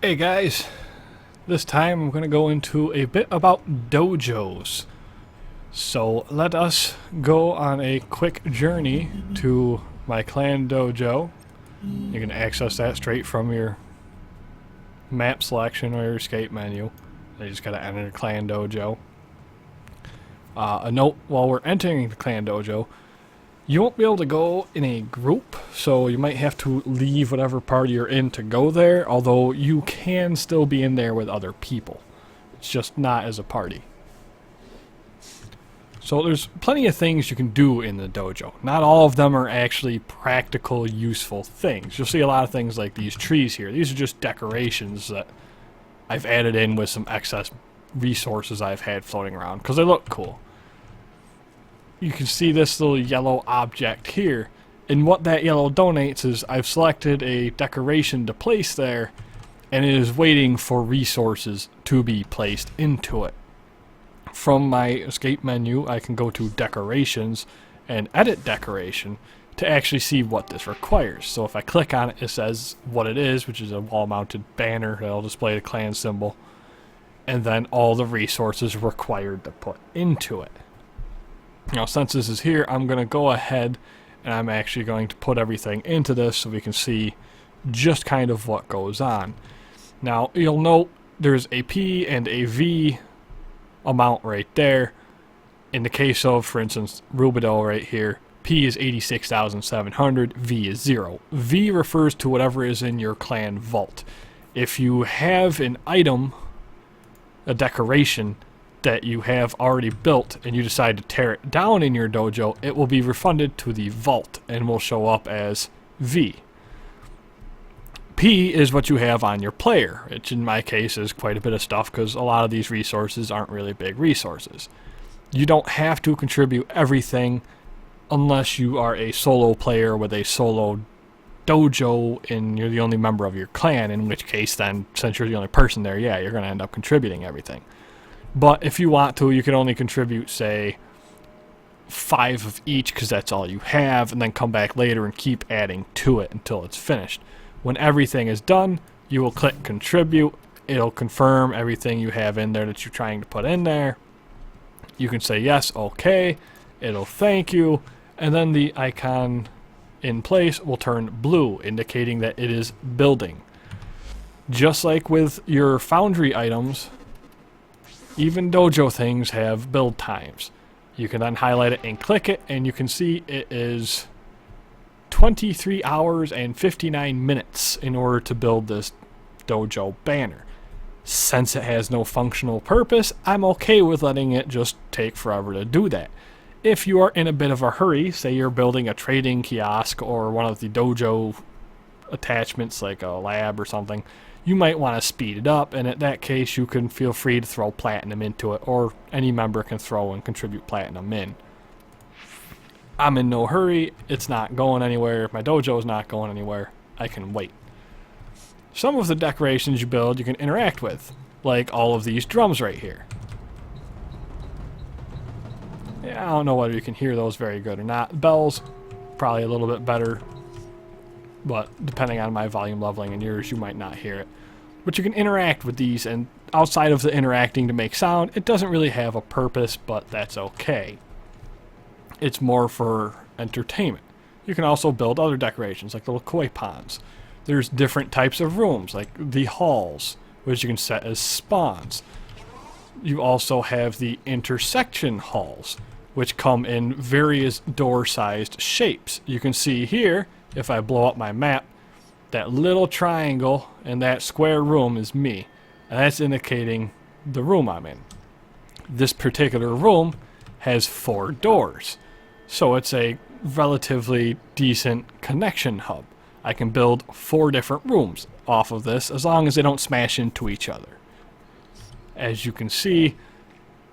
Hey guys, this time I'm going to go into a bit about dojos. So let us go on a quick journey to my clan dojo. You can access that straight from your map selection or your escape menu. You just got to enter the clan dojo. A note, while we're entering the clan dojo, you won't be able to go in a group, so you might have to leave whatever party you're in to go there, although you can still be in there with other people. It's just not as a party. So there's plenty of things you can do in the dojo. Not all of them are actually practical, useful things. You'll see a lot of things like these trees here. These are just decorations that I've added in with some excess resources I've had floating around, because they look cool. You can see this little yellow object here, and what that yellow donates is I've selected a decoration to place there, and it is waiting for resources to be placed into it. From my escape menu, I can go to decorations and edit decoration to actually see what this requires. So if I click on it, it says what it is, which is a wall-mounted banner that'll display the clan symbol, and then all the resources required to put into it. Now, since this is here, I'm going to go ahead and I'm actually going to put everything into this so we can see just kind of what goes on. Now, you'll note there's a P and a V amount right there. In the case of, for instance, Rubido right here, P is 86,700, V is 0. V refers to whatever is in your clan vault. If you have an item, a decoration, that you have already built and you decide to tear it down in your dojo, it will be refunded to the vault and will show up as V. P is what you have on your player, which in my case is quite a bit of stuff because a lot of these resources aren't really big resources. You don't have to contribute everything unless you are a solo player with a solo dojo and you're the only member of your clan, in which case then, since you're the only person there, yeah, you're going to end up contributing everything. But if you want to, you can only contribute, say, 5 of each because that's all you have, and then come back later and keep adding to it until it's finished. When everything is done, you will click contribute. It'll confirm everything you have in there that you're trying to put in there. You can say yes, okay. It'll thank you, and then the icon in place will turn blue, indicating that it is building. Just like with your foundry items, even dojo things have build times. You can then highlight it and click it, and you can see it is 23 hours and 59 minutes in order to build this dojo banner. Since it has no functional purpose, I'm okay with letting it just take forever to do that. If you are in a bit of a hurry, say you're building a trading kiosk or one of the dojo attachments like a lab or something, you might want to speed it up, and in that case you can feel free to throw platinum into it, or any member can throw and contribute platinum in. I'm in no hurry, it's not going anywhere, my dojo is not going anywhere, I can wait. Some of the decorations you build you can interact with, like all of these drums right here. Yeah, I don't know whether you can hear those very good or not. Bells, probably a little bit better, but depending on my volume leveling and yours, you might not hear it. But you can interact with these, and outside of the interacting to make sound, it doesn't really have a purpose, but that's okay. It's more for entertainment. You can also build other decorations, like little koi ponds. There's different types of rooms, like the halls, which you can set as spawns. You also have the intersection halls, which come in various door-sized shapes. You can see here, if I blow up my map, that little triangle and that square room is me. And that's indicating the room I'm in. This particular room has 4 doors. So it's a relatively decent connection hub. I can build 4 different rooms off of this as long as they don't smash into each other. As you can see,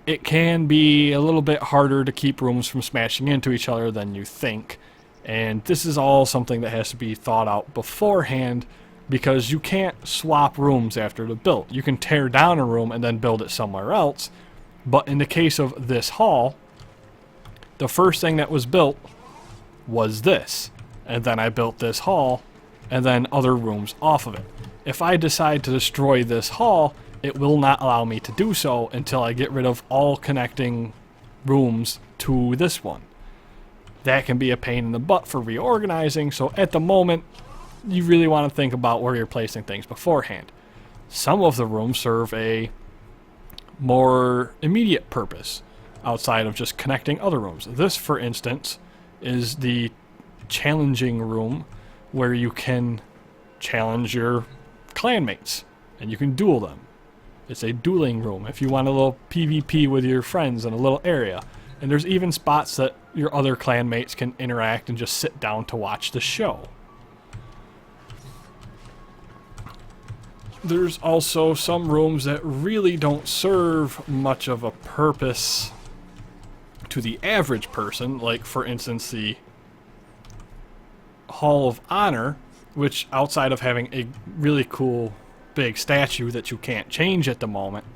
it can be a little bit harder to keep rooms from smashing into each other than you think. And this is all something that has to be thought out beforehand, because you can't swap rooms after the build. You can tear down a room and then build it somewhere else, but in the case of this hall, the first thing that was built was this, and then I built this hall, and then other rooms off of it. If I decide to destroy this hall, it will not allow me to do so until I get rid of all connecting rooms to this one. That can be a pain in the butt for reorganizing, so at the moment, you really want to think about where you're placing things beforehand. Some of the rooms serve a more immediate purpose outside of just connecting other rooms. This, for instance, is the challenging room where you can challenge your clanmates and you can duel them. It's a dueling room if you want a little PvP with your friends in a little area. And there's even spots that your other clanmates can interact and just sit down to watch the show. There's also some rooms that really don't serve much of a purpose to the average person, like for instance the Hall of Honor, which outside of having a really cool big statue that you can't change at the moment,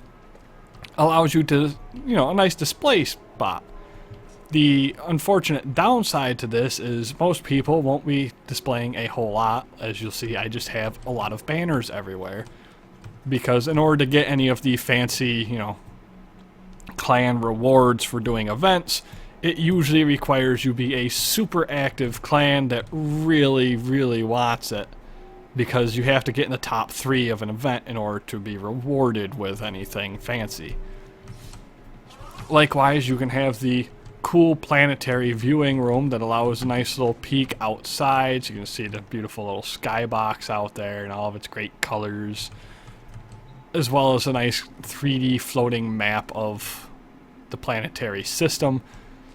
allows you to, a nice display spot. The unfortunate downside to this is most people won't be displaying a whole lot. As you'll see, I just have a lot of banners everywhere. Because in order to get any of the fancy, clan rewards for doing events, it usually requires you be a super active clan that really, really wants it. Because you have to get in the top 3 of an event in order to be rewarded with anything fancy. Likewise, you can have the cool planetary viewing room that allows a nice little peek outside, so you can see the beautiful little skybox out there and all of its great colors, as well as a nice 3D floating map of the planetary system.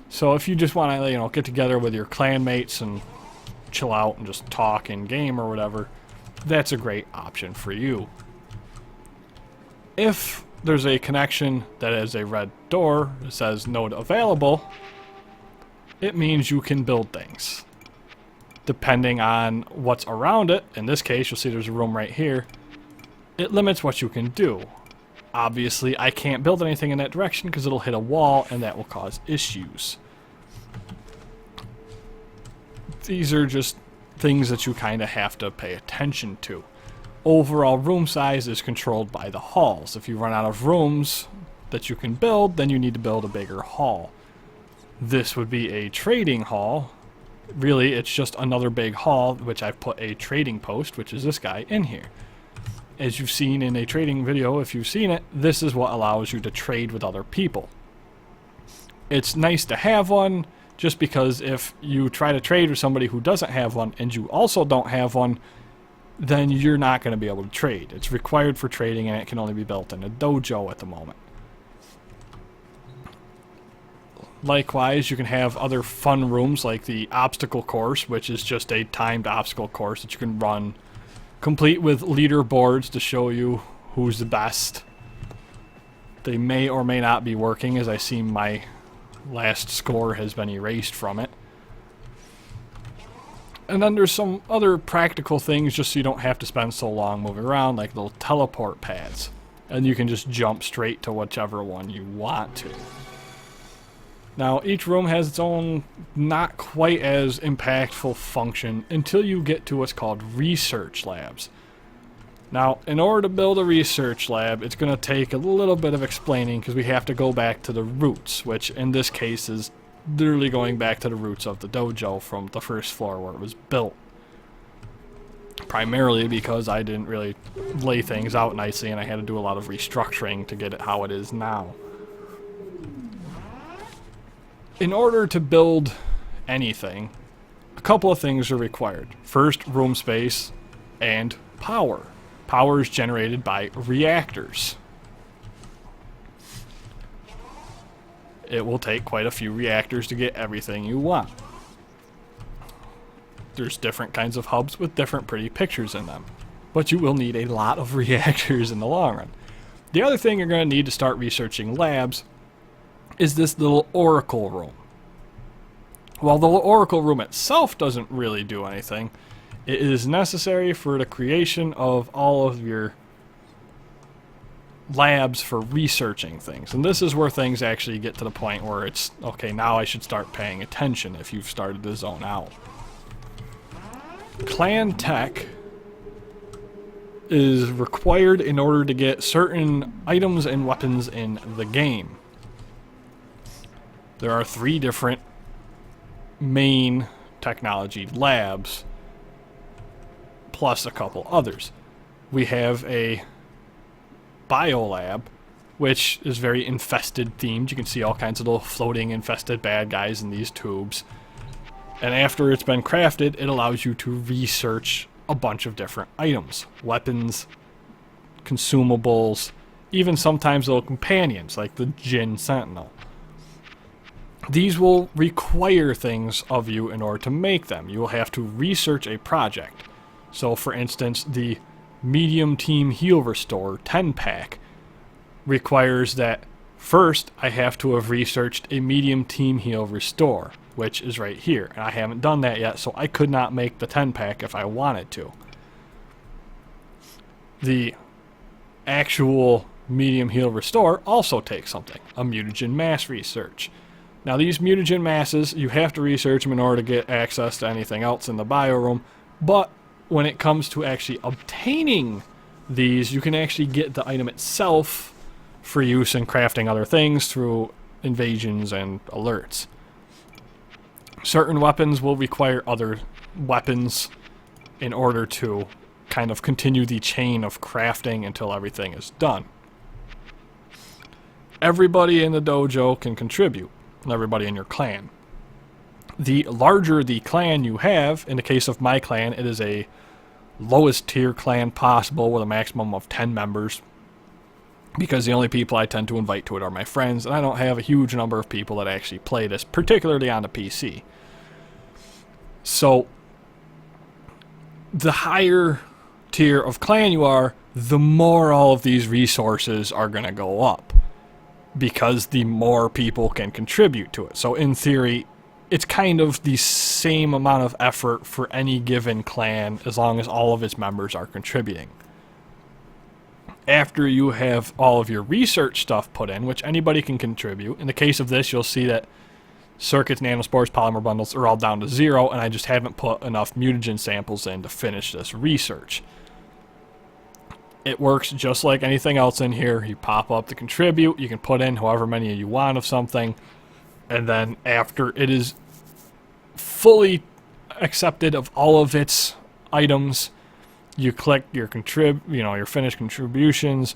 So if you just want to, get together with your clanmates and chill out and just talk in game or whatever, that's a great option for you. If there's a connection that has a red door that says node available, it means you can build things. Depending on what's around it, in this case you'll see there's a room right here, it limits what you can do. Obviously I can't build anything in that direction because it'll hit a wall and that will cause issues. These are just things that you kind of have to pay attention to. Overall room size is controlled by the halls. If you run out of rooms that you can build, then you need to build a bigger hall. This would be a trading hall. Really, it's just another big hall, which I've put a trading post, which is this guy, in here. As you've seen in a trading video, if you've seen it, this is what allows you to trade with other people. It's nice to have one, just because if you try to trade with somebody who doesn't have one, and you also don't have one, then you're not going to be able to trade. It's required for trading and it can only be built in a dojo at the moment. Likewise, you can have other fun rooms like the obstacle course, which is just a timed obstacle course that you can run, complete with leaderboards to show you who's the best. They may or may not be working, as I see my last score has been erased from it. And then there's some other practical things just so you don't have to spend so long moving around, like little teleport pads. And you can just jump straight to whichever one you want to. Now, each room has its own not quite as impactful function until you get to what's called research labs. Now, in order to build a research lab, it's going to take a little bit of explaining because we have to go back to the roots, which in this case is literally going back to the roots of the dojo from the first floor where it was built. Primarily because I didn't really lay things out nicely and I had to do a lot of restructuring to get it how it is now. In order to build anything, a couple of things are required. First, room space and power. Power is generated by reactors. It will take quite a few reactors to get everything you want. There's different kinds of hubs with different pretty pictures in them, but you will need a lot of reactors in the long run. The other thing you're going to need to start researching labs is this little oracle room. While the oracle room itself doesn't really do anything, it is necessary for the creation of all of your labs for researching things. And this is where things actually get to the point where it's, okay, now I should start paying attention if you've started to zone out. Clan Tech is required in order to get certain items and weapons in the game. There are 3 different main technology labs, plus a couple others. We have a biolab, which is very infested themed. You can see all kinds of little floating infested bad guys in these tubes. And after it's been crafted, it allows you to research a bunch of different items, weapons, consumables, even sometimes little companions like the Jinn Sentinel. These will require things of you in order to make them. You will have to research a project. So for instance, the Medium Team Heal Restore 10-pack requires that first I have to have researched a Medium Team Heal Restore, which is right here. And I haven't done that yet, so I could not make the 10-pack if I wanted to. The actual Medium Heal Restore also takes something, a mutagen mass research. Now these mutagen masses, you have to research them in order to get access to anything else in the bioroom, but when it comes to actually obtaining these, you can actually get the item itself for use in crafting other things through invasions and alerts. Certain weapons will require other weapons in order to kind of continue the chain of crafting until everything is done. Everybody in the dojo can contribute, everybody in your clan. The larger the clan you have, in the case of my clan, it is a lowest tier clan possible with a maximum of 10 members, because the only people I tend to invite to it are my friends, and I don't have a huge number of people that actually play this, particularly on the PC. So, the higher tier of clan you are, the more all of these resources are going to go up, because the more people can contribute to it. So in theory, it's kind of the same amount of effort for any given clan as long as all of its members are contributing. After you have all of your research stuff put in, which anybody can contribute, in the case of this, you'll see that circuits, nanospores, polymer bundles are all down to 0, and I just haven't put enough mutagen samples in to finish this research. It works just like anything else in here. You pop up the contribute, you can put in however many you want of something, and then after it is fully accepted of all of its items, you click your your finished contributions,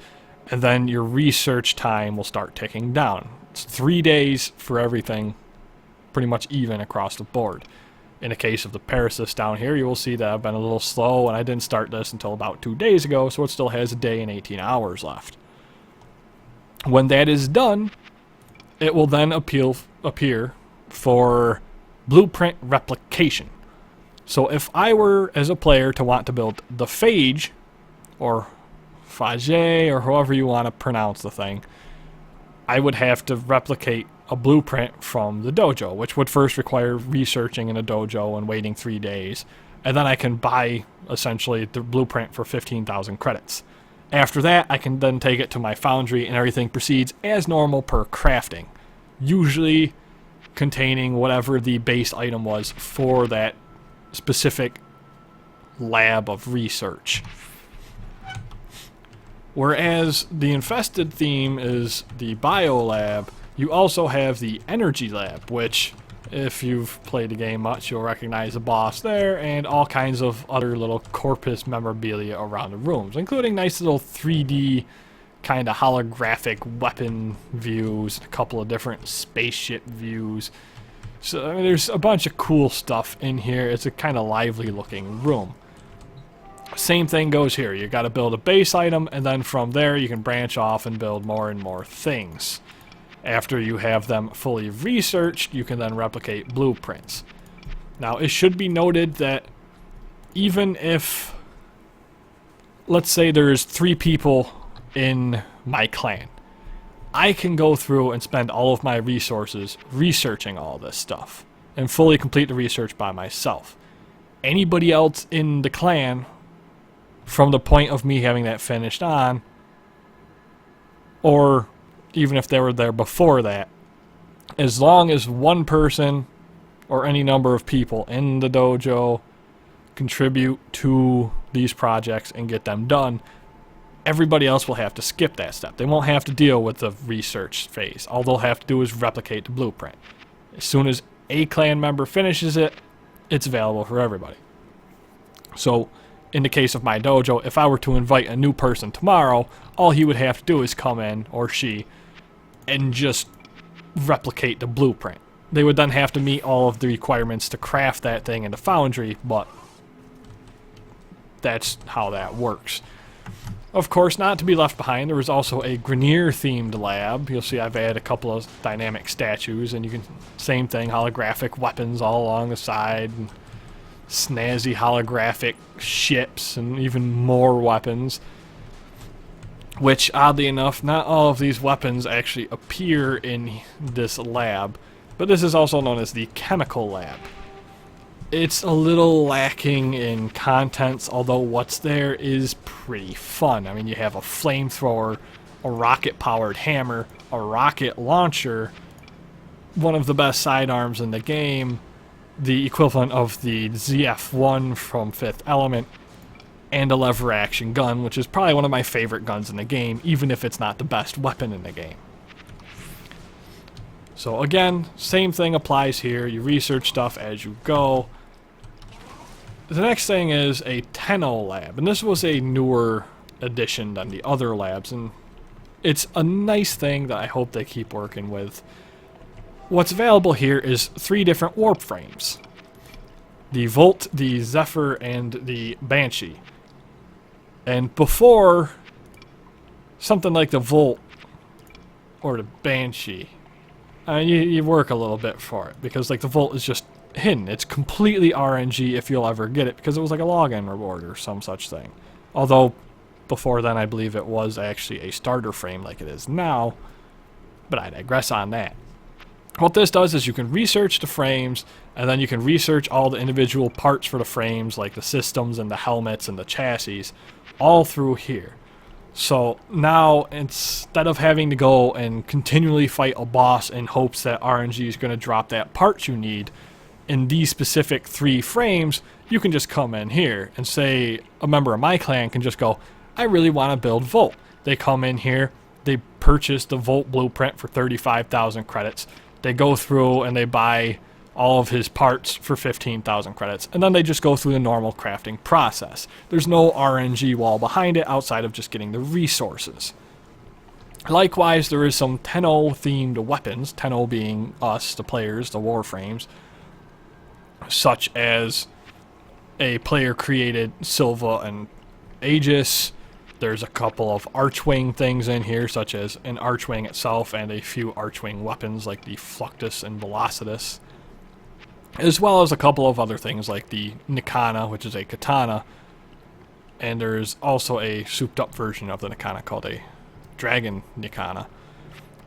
and then your research time will start ticking down. It's 3 days for everything, pretty much even across the board. In the case of the Parasis down here, you will see that I've been a little slow, and I didn't start this until about 2 days ago, so it still has a day and 18 hours left. When that is done, it will then appear for blueprint replication. So if I were, as a player, to want to build the Phage, or Phage, or however you want to pronounce the thing, I would have to replicate a blueprint from the dojo, which would first require researching in a dojo and waiting 3 days, and then I can buy, essentially, the blueprint for 15,000 credits. After that, I can then take it to my foundry, and everything proceeds as normal per crafting, usually containing whatever the base item was for that specific lab of research. Whereas the infested theme is the biolab, you also have the energy lab, which, if you've played the game much, you'll recognize the boss there, and all kinds of other little corpus memorabilia around the rooms, including nice little 3D kind of holographic weapon views, a couple of different spaceship views. So I mean, there's a bunch of cool stuff in here. It's a kind of lively looking room. Same thing goes here. You got to build a base item, and then from there you can branch off and build more and more things. After you have them fully researched, you can then replicate blueprints. Now, it should be noted that even if, let's say there's 3 people in my clan, I can go through and spend all of my resources researching all this stuff and fully complete the research by myself. Anybody else in the clan, from the point of me having that finished on, or even if they were there before that, as long as one person or any number of people in the dojo contribute to these projects and get them done, everybody else will have to skip that step. They won't have to deal with the research phase. All they'll have to do is replicate the blueprint. As soon as a clan member finishes it, it's available for everybody. So, in the case of my dojo, if I were to invite a new person tomorrow, all he would have to do is come in, or she, and just replicate the blueprint. They would then have to meet all of the requirements to craft that thing in the foundry, but that's how that works. Of course, not to be left behind, there was also a Grineer-themed lab. You'll see I've added a couple of dynamic statues, and you can, same thing, holographic weapons all along the side, and snazzy holographic ships, and even more weapons. Which, oddly enough, not all of these weapons actually appear in this lab, but this is also known as the chemical lab. It's a little lacking in contents, although what's there is pretty fun. I mean, you have a flamethrower, a rocket-powered hammer, a rocket launcher, one of the best sidearms in the game, the equivalent of the ZF-1 from Fifth Element, and a lever-action gun, which is probably one of my favorite guns in the game, even if it's not the best weapon in the game. So again, same thing applies here. You research stuff as you go. The next thing is a Tenno lab, and this was a newer addition than the other labs, and it's a nice thing that I hope they keep working with. What's available here is 3 different warp frames. The Volt, the Zephyr, and the Banshee. And before, something like the Volt or the Banshee, you work a little bit for it, because like the Volt is just hidden. It's completely RNG if you'll ever get it, because it was like a login reward or some such thing. Although, before then I believe it was actually a starter frame like it is now, but I digress on that. What this does is you can research the frames, and then you can research all the individual parts for the frames, like the systems and the helmets and the chassis, all through here. So now, instead of having to go and continually fight a boss in hopes that RNG is going to drop that part you need, in these specific 3 frames, you can just come in here and say, a member of my clan can just go, I really want to build Volt. They come in here, they purchase the Volt blueprint for 35,000 credits, they go through and they buy all of his parts for 15,000 credits, and then they just go through the normal crafting process. There's no RNG wall behind it outside of just getting the resources. Likewise, there is some Tenno-themed weapons, Tenno being us, the players, the Warframes, such as a player-created Silva and Aegis. There's a couple of Archwing things in here, such as an Archwing itself and a few Archwing weapons like the Fluctus and Velocitus, as well as a couple of other things like the Nikana, which is a katana, and there's also a souped-up version of the Nikana called a Dragon Nikana,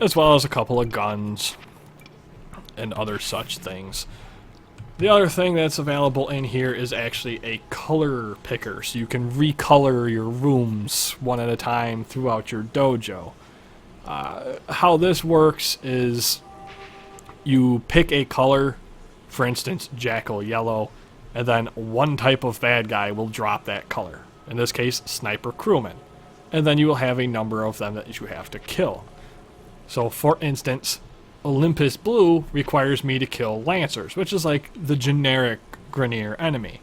as well as a couple of guns and other such things. The other thing that's available in here is actually a color picker, so you can recolor your rooms one at a time throughout your dojo. How this works is you pick a color, for instance Jackal Yellow, and then one type of bad guy will drop that color. In this case, Sniper Crewman. And then you will have a number of them that you have to kill. So for instance, Olympus Blue requires me to kill Lancers, which is like the generic Grineer enemy.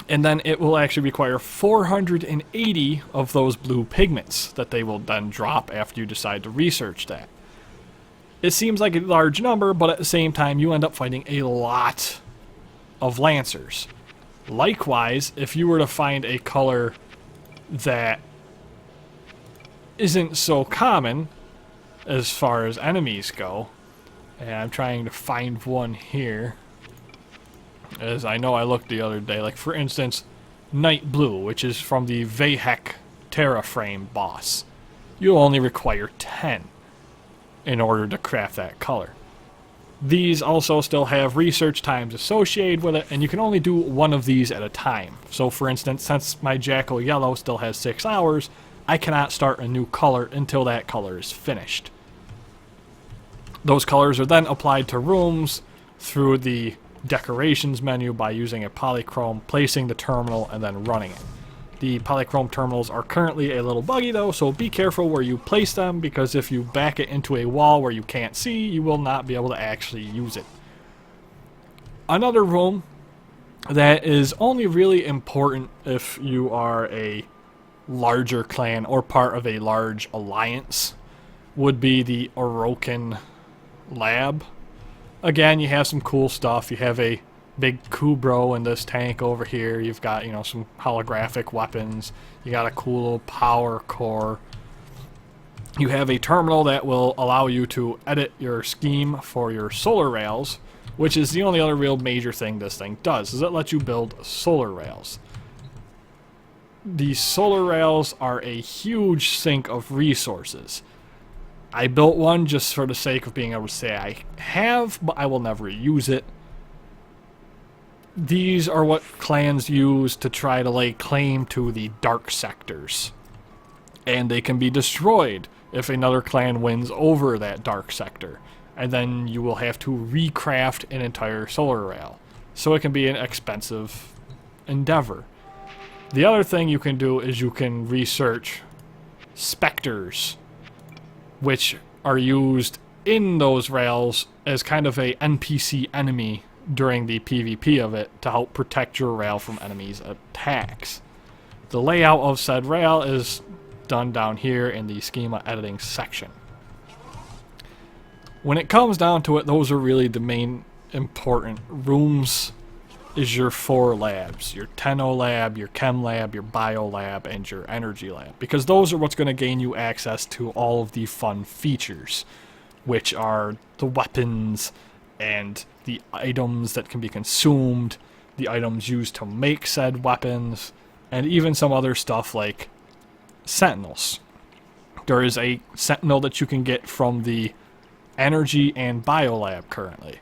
And then it will actually require 480 of those blue pigments that they will then drop after you decide to research that. It seems like a large number, but at the same time you end up fighting a lot of Lancers. Likewise, if you were to find a color that isn't so common as far as enemies go, and I'm trying to find one here, as I know I looked the other day, like for instance Night Blue, which is from the Vahek Terraframe boss. You'll only require 10 in order to craft that color. These also still have research times associated with it, and you can only do one of these at a time. So for instance, since my Jackal Yellow still has 6 hours, I cannot start a new color until that color is finished. Those colors are then applied to rooms through the decorations menu by using a polychrome, placing the terminal, and then running it. The polychrome terminals are currently a little buggy though, so be careful where you place them, because if you back it into a wall where you can't see, you will not be able to actually use it. Another room that is only really important if you are a larger clan or part of a large alliance would be the Orokin lab. Again, you have some cool stuff. You have a big Kubro in this tank over here. You've got, you know, some holographic weapons. You got a cool little power core. You have a terminal that will allow you to edit your scheme for your solar rails, which is the only other real major thing this thing does, is it lets you build solar rails. These solar rails are a huge sink of resources. I built one just for the sake of being able to say I have, but I will never use it. These are what clans use to try to lay claim to the dark sectors. And they can be destroyed if another clan wins over that dark sector. And then you will have to recraft an entire solar rail. So it can be an expensive endeavor. The other thing you can do is you can research specters, which are used in those rails as kind of a NPC enemy during the PvP of it to help protect your rail from enemies' attacks. The layout of said rail is done down here in the schema editing section. When it comes down to it, those are really the main important rooms. Is your 4 labs, your Tenno lab, your Chem lab, your Bio lab, and your Energy lab. Because those are what's going to gain you access to all of the fun features, which are the weapons and the items that can be consumed, the items used to make said weapons, and even some other stuff like sentinels. There is a sentinel that you can get from the Energy and Bio lab currently.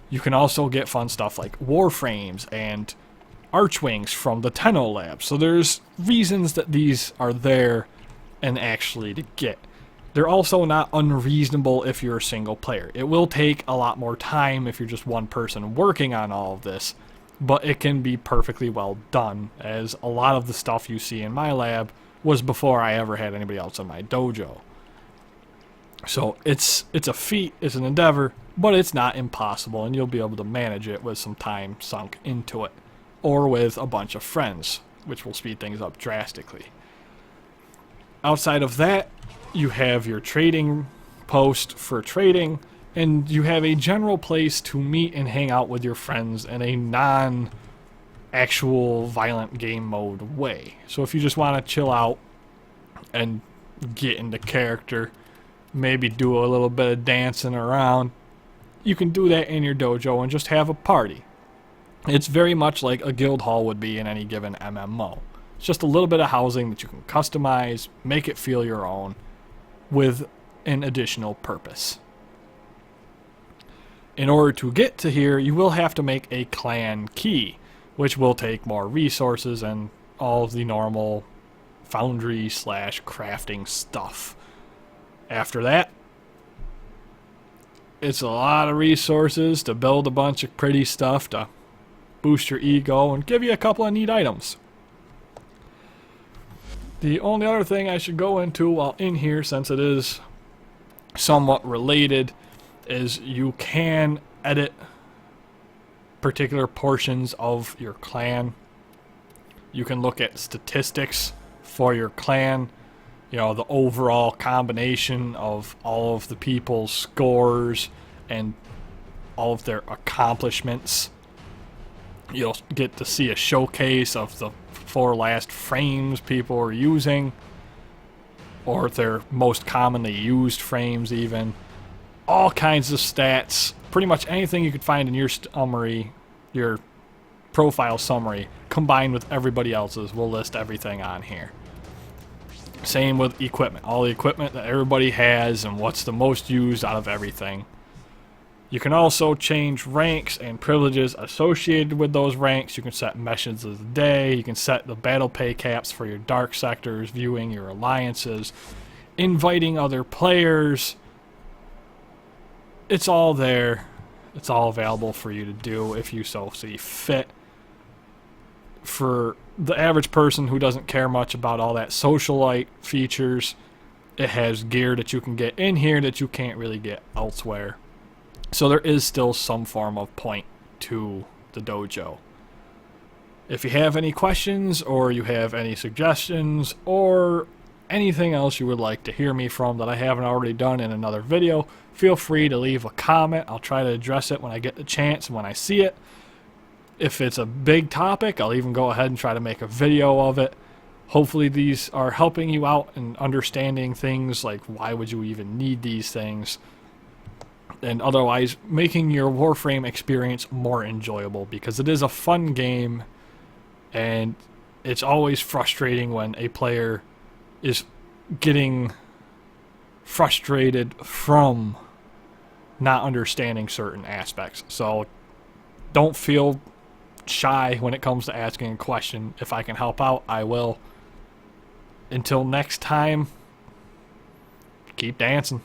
You can also get fun stuff like Warframes and Archwings from the Tenno lab. So there's reasons that these are there and actually to get. They're also not unreasonable if you're a single player. It will take a lot more time if you're just one person working on all of this, but it can be perfectly well done, as a lot of the stuff you see in my lab was before I ever had anybody else in my dojo. So it's a feat, it's an endeavor, but it's not impossible, and you'll be able to manage it with some time sunk into it, or with a bunch of friends, which will speed things up drastically. Outside of that, you have your trading post for trading, and you have a general place to meet and hang out with your friends in a non-actual violent game mode way. So if you just want to chill out and get into character, maybe do a little bit of dancing around, you can do that in your dojo and just have a party. It's very much like a guild hall would be in any given MMO. It's just a little bit of housing that you can customize, make it feel your own, with an additional purpose. In order to get to here, you will have to make a clan key, which will take more resources and all of the normal foundry / crafting stuff. After that, it's a lot of resources to build a bunch of pretty stuff to boost your ego and give you a couple of neat items. The only other thing I should go into while in here, since it is somewhat related, is you can edit particular portions of your clan. You can look at statistics for your clan, you know, the overall combination of all of the people's scores and all of their accomplishments. You'll get to see a showcase of the 4 last frames people are using, or their most commonly used frames even. All kinds of stats, pretty much anything you could find in your summary, your profile summary, combined with everybody else's, will list everything on here. Same with equipment, all the equipment that everybody has and what's the most used out of everything. You can also change ranks and privileges associated with those ranks. You can set missions of the day, you can set the battle pay caps for your dark sectors, viewing your alliances, inviting other players. It's all there. It's all available for you to do if you so see fit. For the average person who doesn't care much about all that socialite features, it has gear that you can get in here that you can't really get elsewhere. So there is still some form of point to the dojo. If you have any questions, or you have any suggestions, or anything else you would like to hear me from that I haven't already done in another video, feel free to leave a comment. I'll try to address it when I get the chance and when I see it. If it's a big topic, I'll even go ahead and try to make a video of it. Hopefully these are helping you out in understanding things like why would you even need these things, and otherwise making your Warframe experience more enjoyable, because it is a fun game, and it's always frustrating when a player is getting frustrated from not understanding certain aspects. So don't feel shy when it comes to asking a question. If I can help out, I will. Until next time, keep dancing.